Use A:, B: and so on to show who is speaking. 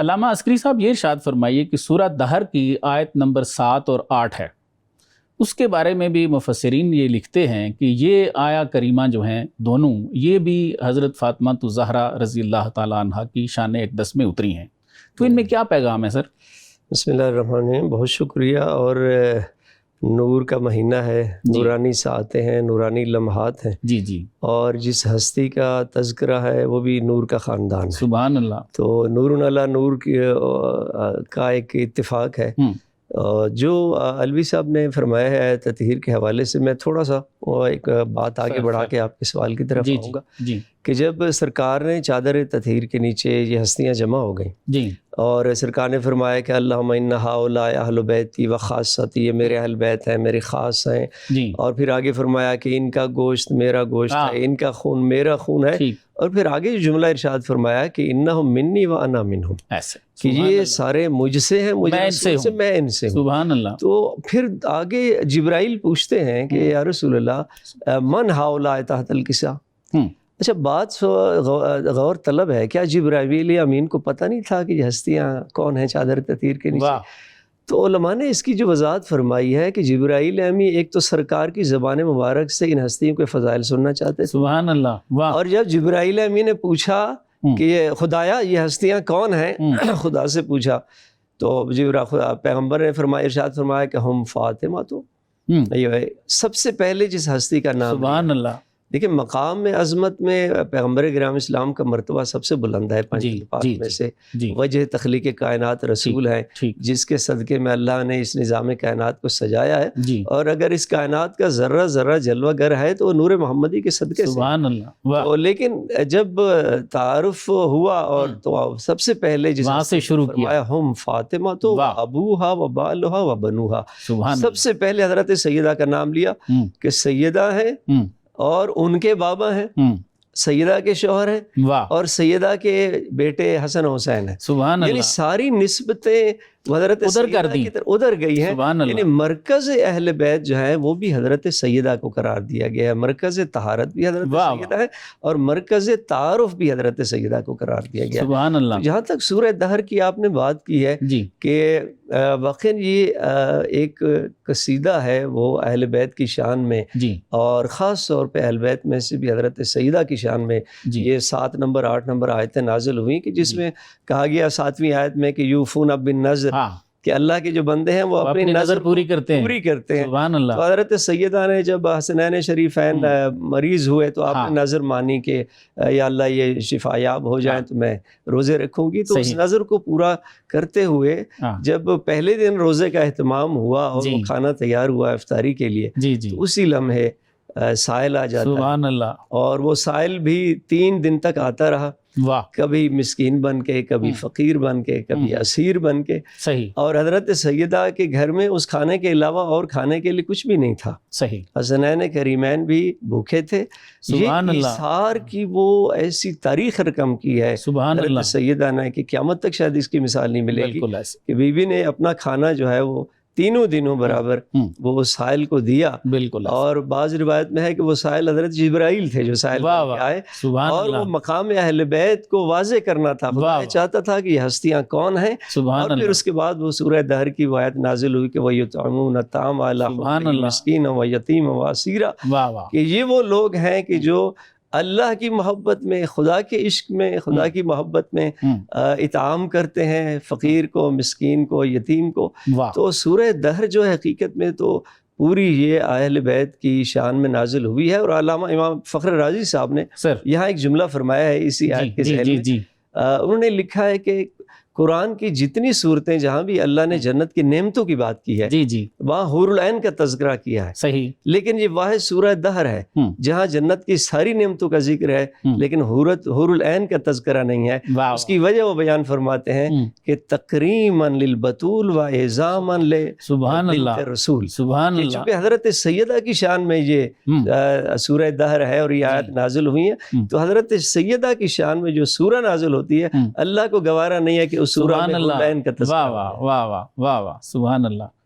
A: علامہ عسکری صاحب یہ ارشاد فرمائیے کہ سورہ دہر کی آیت نمبر 7 اور 8 ہے، اس کے بارے میں بھی مفسرین یہ لکھتے ہیں کہ یہ آیا کریمہ جو ہیں دونوں، یہ بھی حضرت فاطمہ الزہرا رضی اللہ تعالیٰ عنہ کی شان اقدس میں اتری ہیں، تو ان میں کیا پیغام ہے سر؟
B: بسم اللہ الرحمن الرحیم، بہت شکریہ۔ اور نور کا مہینہ ہے، نورانی ساعتیں ہیں، نورانی لمحات ہیں،
A: جی جی،
B: اور جس ہستی کا تذکرہ ہے وہ بھی نور کا خاندان ہے۔
A: سبحان اللہ۔
B: تو نور علی نور کا ایک اتفاق ہے۔ جو علوی صاحب نے فرمایا ہے تطہیر کے حوالے سے، میں تھوڑا سا ایک بات آگے بڑھا کے آپ کے سوال کی طرف آؤں گا کہ جب سرکار نے چادر تطہیر کے نیچے یہ ہستیاں جمع ہو گئیں
A: جی،
B: اور سرکار نے فرمایا کہ اللہم ان ہؤلاء اہل بیتی و خاصتی، یہ میرے اہل بیت ہیں، میرے خاص ہیں
A: جی،
B: اور پھر آگے فرمایا کہ ان کا گوشت میرا گوشت ہے، ان کا خون میرا خون ہے، اور پھر آگے جملہ ارشاد فرمایا کہ انہم منی و انا منہم،
A: ایسے
B: کہ یہ سارے مجھ سے ہیں، مجھ سے، میں ان سے ہوں۔
A: سبحان اللہ۔
B: تو پھر آگے جبرائیل پوچھتے ہیں کہ یا رسول اللہ من ہؤلاء تحت الکساء۔ اچھا، بات غور طلب ہے، کیا جبرائیل امین کو پتہ نہیں تھا کہ یہ ہستیاں کون ہیں چادر تطہیر کے نیچے؟ تو علماء نے اس کی جو وضاحت فرمائی ہے کہ جبرائیل امی ایک تو سرکار کی زبان مبارک سے ان ہستیوں کے فضائل سننا چاہتے تھے،
A: سبحان اللہ۔
B: اور جب جبرائیل امی نے پوچھا کہ یہ خدایا یہ ہستیاں کون ہیں، خدا سے پوچھا، تو پیغمبر نے فرمایا، ارشاد فرمایا کہ ہم فاطمہ، تو یہ سب سے پہلے جس ہستی کا نام،
A: سبحان اللہ۔
B: دیکھیں مقام میں عظمت میں پیغمبر گرام اسلام کا مرتبہ سب سے بلند ہے، پانچ الفاظ میں سے وجہ تخلیق کائنات رسول ہے، جس کے صدقے میں اللہ نے اس نظام کائنات کو سجایا ہے، اور اگر اس کائنات کا ذرہ ذرہ جلوہ گر ہے تو وہ نور محمدی کے صدقے سے۔
A: سبحان اللہ۔
B: لیکن جب تعارف ہوا اور تو سب سے پہلے جس
A: وہاں سے شروع کیا،
B: ہم فاطمہ تو ابوہا و بالہا و بنوہا، سب سے پہلے حضرت سیدہ کا نام لیا کہ سیدہ ہے اور ان کے بابا ہیں، سیدہ کے شوہر ہیں، اور سیدہ کے بیٹے حسن حسین ہیں۔
A: سبحان اللہ۔
B: یعنی ساری نسبتیں حضرت
A: ادھر کر دی،
B: ادھر گئی ہیں، یعنی مرکز اہل بیت جو ہے وہ بھی حضرت سیدہ کو قرار دیا گیا ہے، مرکز طہارت بھی حضرت سیدہ ہے اور مرکز تعارف بھی حضرت سیدہ کو قرار دیا گیا ہے۔
A: سبحان اللہ۔
B: جہاں تک سورہ دہر کی آپ نے بات کی ہے کہ واقعاً یہ ایک قصیدہ ہے وہ اہل بیت کی شان میں، اور خاص طور پہ اہل بیت میں سے بھی حضرت سیدہ کی شان میں یہ 7 نمبر 8 نمبر آیتیں نازل ہوئیں کہ جس میں کہا گیا 7ویں آیت میں کہ یوفون بالنذر، کہ اللہ کے جو بندے ہیں وہ اپنی نظر پوری کرتے ہیں۔
A: سبحان اللہ۔
B: تو حضرت سیدہ نے جب حسنین شریفین مریض ہوئے تو آپ نے نظر مانی کہ یا اللہ یہ شفا یاب ہو جائیں تو میں روزے رکھوں گی، تو اس نظر کو پورا کرتے ہوئے جب پہلے دن روزے کا اہتمام ہوا اور وہ کھانا تیار ہوا افطاری کے لیے، تو اسی لمحے سائل آ جاتا،
A: سبحان اللہ،
B: اور وہ سائل بھی 3 دن تک آتا رہا، کبھی مسکین بن کے، کبھی فقیر بن کے، کبھی اسیر بن کے، اور حضرت سیدہ کے گھر میں اس کھانے کے علاوہ اور کھانے کے لیے کچھ بھی نہیں تھا، حسنین کریمین بھی بھوکے تھے۔ یہ ایثار کی وہ ایسی تاریخ رقم کی ہے حضرت سیدہ نے کہ قیامت تک شاید اس کی مثال نہیں ملے گی کہ بی بی نے اپنا کھانا جو ہے وہ 3 دنوں برابر وہ سائل کو دیا، اور بعض روایت میں ہے کہ وہ سائل حضرت جبرائیل تھے جو سائل آئے، اور وہ مقام اہل بیت کو واضح کرنا تھا، خدا چاہتا تھا کہ یہ ہستیاں کون ہیں، اور پھر اس کے بعد وہ سورہ دہر کی آیت نازل ہوئی کہ وَيُطْعِمُونَ الطَّعَامَ عَلَىٰ حُبِّهِ مِسْكِينًا وَيَتِيمًا وَأَسِيرًا، کہ یہ وہ لوگ ہیں کہ جو اللہ کی محبت میں، خدا کے عشق میں، خدا کی محبت میں اطعام کرتے ہیں فقیر کو، مسکین کو، یتیم کو۔ تو سورہ دہر جو ہے حقیقت میں تو پوری یہ اہل بیت کی شان میں نازل ہوئی ہے، اور علامہ امام فخر رازی صاحب نے یہاں ایک جملہ فرمایا ہے اسی آیت کے ذیل میں، انہوں نے لکھا ہے کہ قرآن کی جتنی صورتیں جہاں بھی اللہ نے جنت کی نعمتوں کی بات کی ہے وہاں حور العین کا تذکرہ کیا ہے، صحیح، لیکن یہ واحد سورہ دہر ہے جہاں جنت کی ساری نعمتوں کا ذکر ہے لیکن حور العین کا تذکرہ نہیں ہے۔ اس کی وجہ وہ بیان فرماتے ہیں کہ تکریماً للبتول و اعظاماً للرسول، چونکہ حضرت سیدہ کی شان میں یہ سورہ دہر ہے اور یہ آیت نازل ہوئی ہیں، تو حضرت سیدہ کی شان میں جو سورہ نازل ہوتی ہے اللہ کو گوارا نہیں ہے کہ اس سورہ میں حور العین کا تذکرہ۔
A: واہ واہ واہ واہ واہ، سبحان اللہ۔